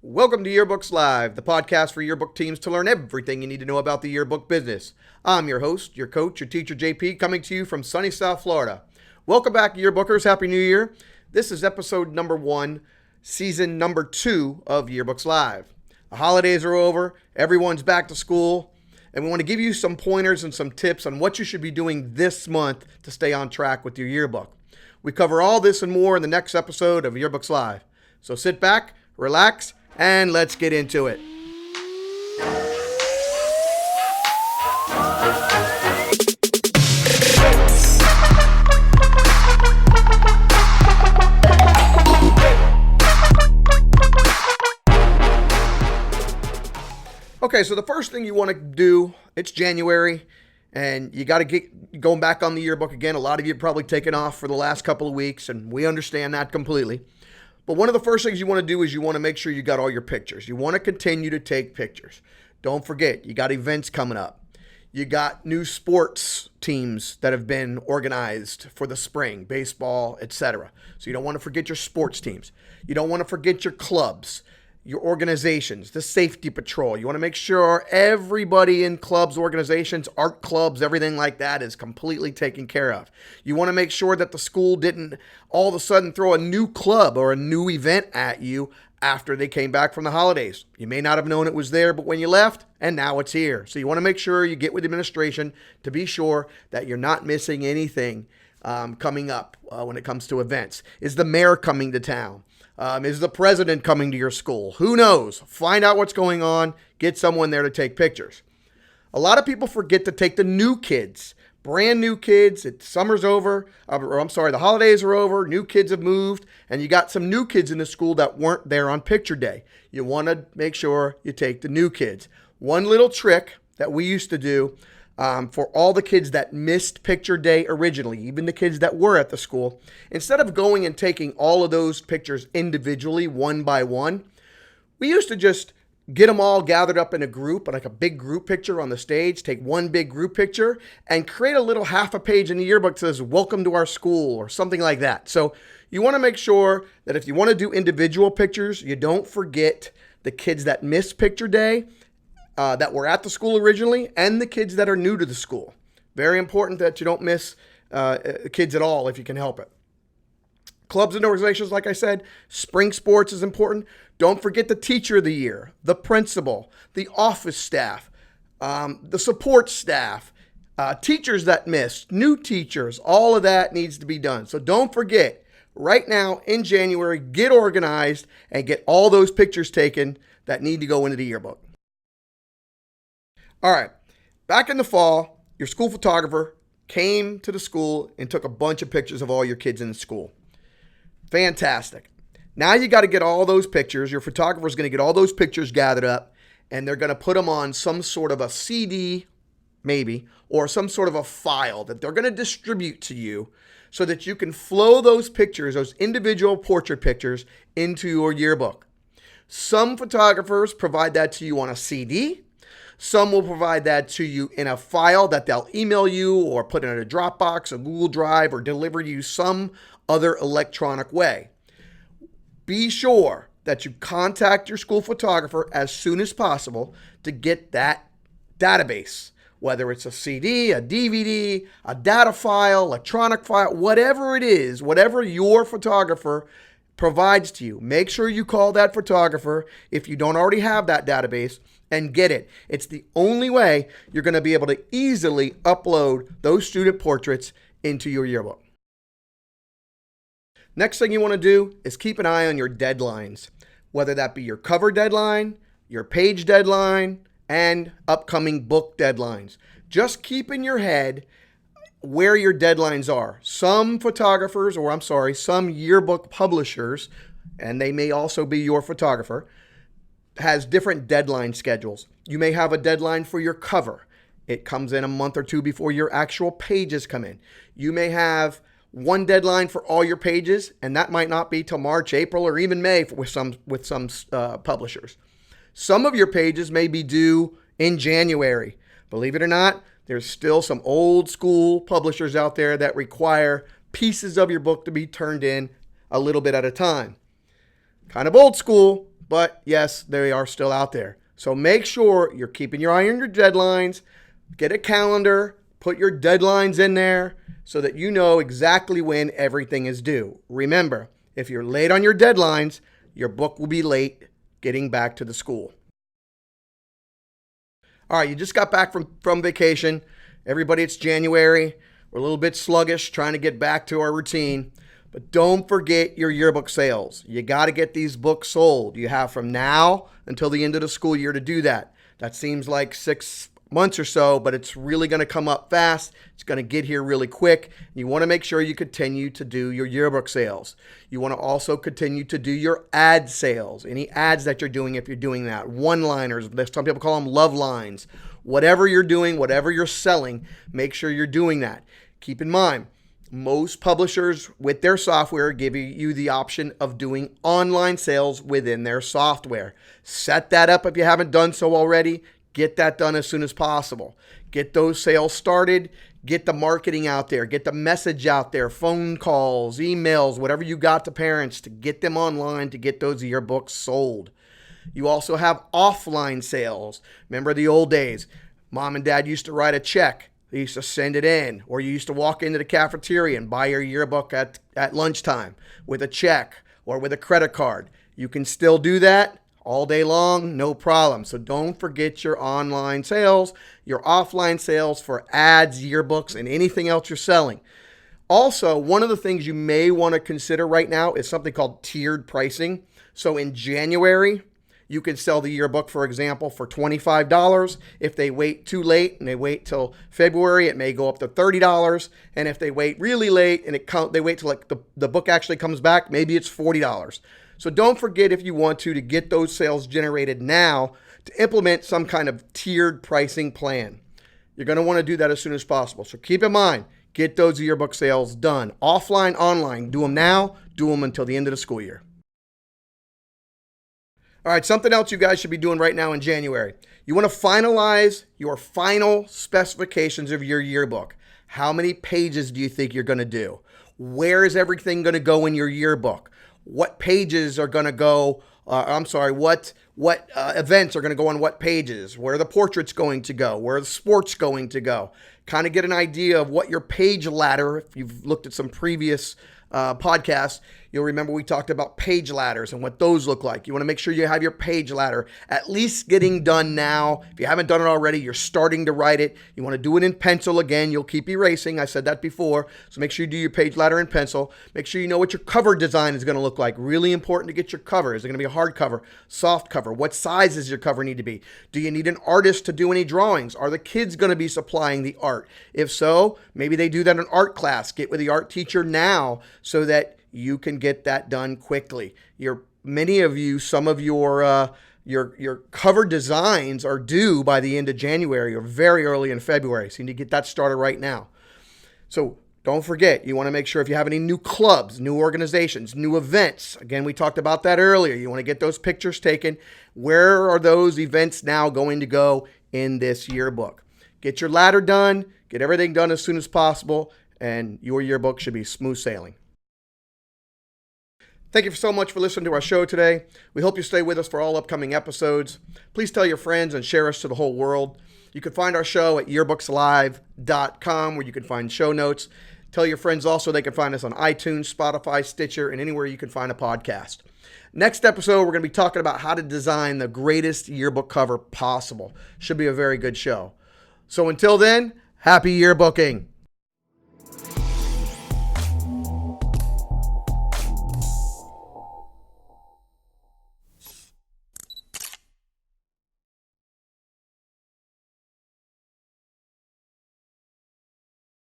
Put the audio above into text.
Welcome to Yearbooks Live, the podcast for yearbook teams to learn everything you need to know about the yearbook business. I'm your host, your coach, your teacher, JP, coming to you from sunny South Florida. Welcome back, Yearbookers. Happy New Year. This is episode number 1, season number 2 of Yearbooks Live. The holidays are over. Everyone's back to school. And we want to give you some pointers and some tips on what you should be doing this month to stay on track with your yearbook. We cover all this and more in the next episode of Yearbooks Live. So sit back, relax, and let's get into it. Okay, so the first thing you want to do, it's January, and you got to get going back on the yearbook again. A lot of you have probably taken off for the last couple of weeks, and we understand that completely. But one of the first things you want to do is you want to make sure you got all your pictures. You want to continue to take pictures. Don't forget, you got events coming up. You got new sports teams that have been organized for the spring, baseball, etc. So you don't want to forget your sports teams. You don't want to forget your clubs, your organizations, the safety patrol. You want to make sure everybody in clubs, organizations, art clubs, everything like that is completely taken care of. You want to make sure that the school didn't all of a sudden throw a new club or a new event at you after they came back from the holidays. You may not have known it was there, but when you left, and now it's here. So you want to make sure you get with the administration to be sure that you're not missing anything coming up when it comes to events. Is the mayor coming to town? Is the president coming to your school? Who knows? Find out what's going on. Get someone there to take pictures. A lot of people forget to take the new kids, brand new kids. Summer's over, the holidays are over. New kids have moved, and you got some new kids in the school that weren't there on picture day. You want to make sure you take the new kids. One little trick that we used to do for all the kids that missed picture day originally, even the kids that were at the school, instead of going and taking all of those pictures individually, one by one, we used to just get them all gathered up in a group, like a big group picture on the stage, take one big group picture, and create a little half a page in the yearbook that says, "Welcome to our school," or something like that. So you want to make sure that if you want to do individual pictures, you don't forget the kids that missed picture day, that were at the school originally, and the kids that are new to the school. Very important that you don't miss kids at all if you can help it. Clubs and organizations, like I said, spring sports is important. Don't forget the teacher of the year, the principal, the office staff, the support staff, teachers that missed, new teachers, all of that needs to be done. So don't forget, right now in January, get organized and get all those pictures taken that need to go into the yearbook. All right, back in the fall, your school photographer came to the school and took a bunch of pictures of all your kids in the school. Fantastic. Now you got to get all those pictures. Your photographer is going to get all those pictures gathered up, and they're going to put them on some sort of a CD, maybe, or some sort of a file that they're going to distribute to you so that you can flow those pictures, those individual portrait pictures, into your yearbook. Some photographers provide that to you on a CD. Some will provide that to you in a file that they'll email you or put in a Dropbox, a Google Drive, or deliver you some other electronic way. Be sure that you contact your school photographer as soon as possible to get that database, whether it's a CD, a DVD, a data file, electronic file, whatever it is, whatever your photographer provides to you. Make sure you call that photographer if you don't already have that database and get it. It's the only way you're going to be able to easily upload those student portraits into your yearbook. Next thing you want to do is keep an eye on your deadlines, whether that be your cover deadline, your page deadline, and upcoming book deadlines. Just keep in your head where your deadlines are. Some yearbook publishers, and they may also be your photographer, has different deadline schedules. You may have a deadline for your cover. It comes in a month or two before your actual pages come in. You may have one deadline for all your pages, and that might not be till March, April, or even May with some publishers. Some of your pages may be due in January. Believe it or not, there's still some old school publishers out there that require pieces of your book to be turned in a little bit at a time. Kind of old school, but yes, they are still out there. So make sure you're keeping your eye on your deadlines. Get a calendar, put your deadlines in there so that you know exactly when everything is due. Remember, if you're late on your deadlines, your book will be late getting back to the school. All right, you just got back from vacation. Everybody, it's January. We're a little bit sluggish trying to get back to our routine. But don't forget your yearbook sales. You got to get these books sold. You have from now until the end of the school year to do that. That seems like 6 months or so, but it's really going to come up fast. It's going to get here really quick. You want to make sure you continue to do your yearbook sales. You want to also continue to do your ad sales. Any ads that you're doing, if you're doing that. One-liners, some people call them love lines. Whatever you're doing, whatever you're selling, make sure you're doing that. Keep in mind, most publishers with their software give you the option of doing online sales within their software. Set that up if you haven't done so already. Get that done as soon as possible. Get those sales started. Get the marketing out there. Get the message out there. Phone calls, emails, whatever you got to parents to get them online to get those yearbooks sold. You also have offline sales. Remember the old days? Mom and dad used to write a check. They used to send it in, or you used to walk into the cafeteria and buy your yearbook at lunchtime with a check or with a credit card. You can still do that all day long, no problem. So don't forget your online sales, your offline sales for ads, yearbooks, and anything else you're selling. Also, one of the things you may want to consider right now is something called tiered pricing. So in January, you could sell the yearbook, for example, for $25. If they wait too late and they wait till February, it may go up to $30. And if they wait really late and they wait till like the book actually comes back, maybe it's $40. So don't forget, if you want to get those sales generated now, to implement some kind of tiered pricing plan. You're going to want to do that as soon as possible. So keep in mind, get those yearbook sales done. Offline, online, do them now, do them until the end of the school year. All right, something else you guys should be doing right now in January. You want to finalize your final specifications of your yearbook. How many pages do you think you're going to do? Where is everything going to go in your yearbook? What pages are going to go, what events are going to go on what pages? Where are the portraits going to go? Where are the sports going to go? Kind of get an idea of what your page ladder, if you've looked at some previous podcasts, you'll remember we talked about page ladders and what those look like. You want to make sure you have your page ladder at least getting done now. If you haven't done it already, you're starting to write it. You want to do it in pencil again. You'll keep erasing. I said that before. So make sure you do your page ladder in pencil. Make sure you know what your cover design is going to look like. Really important to get your cover. Is it going to be a hard cover, soft cover? What size does your cover need to be? Do you need an artist to do any drawings? Are the kids going to be supplying the art? If so, maybe they do that in art class. Get with the art teacher now so that you can get that done quickly. Many of you, some of your cover designs are due by the end of January or very early in February. So you need to get that started right now. So don't forget, you want to make sure if you have any new clubs, new organizations, new events. Again, we talked about that earlier. You want to get those pictures taken. Where are those events now going to go in this yearbook? Get your ladder done. Get everything done as soon as possible, and your yearbook should be smooth sailing. Thank you so much for listening to our show today. We hope you stay with us for all upcoming episodes. Please tell your friends and share us to the whole world. You can find our show at yearbookslive.com, where you can find show notes. Tell your friends also they can find us on iTunes, Spotify, Stitcher, and anywhere you can find a podcast. Next episode, we're going to be talking about how to design the greatest yearbook cover possible. Should be a very good show. So until then, happy yearbooking.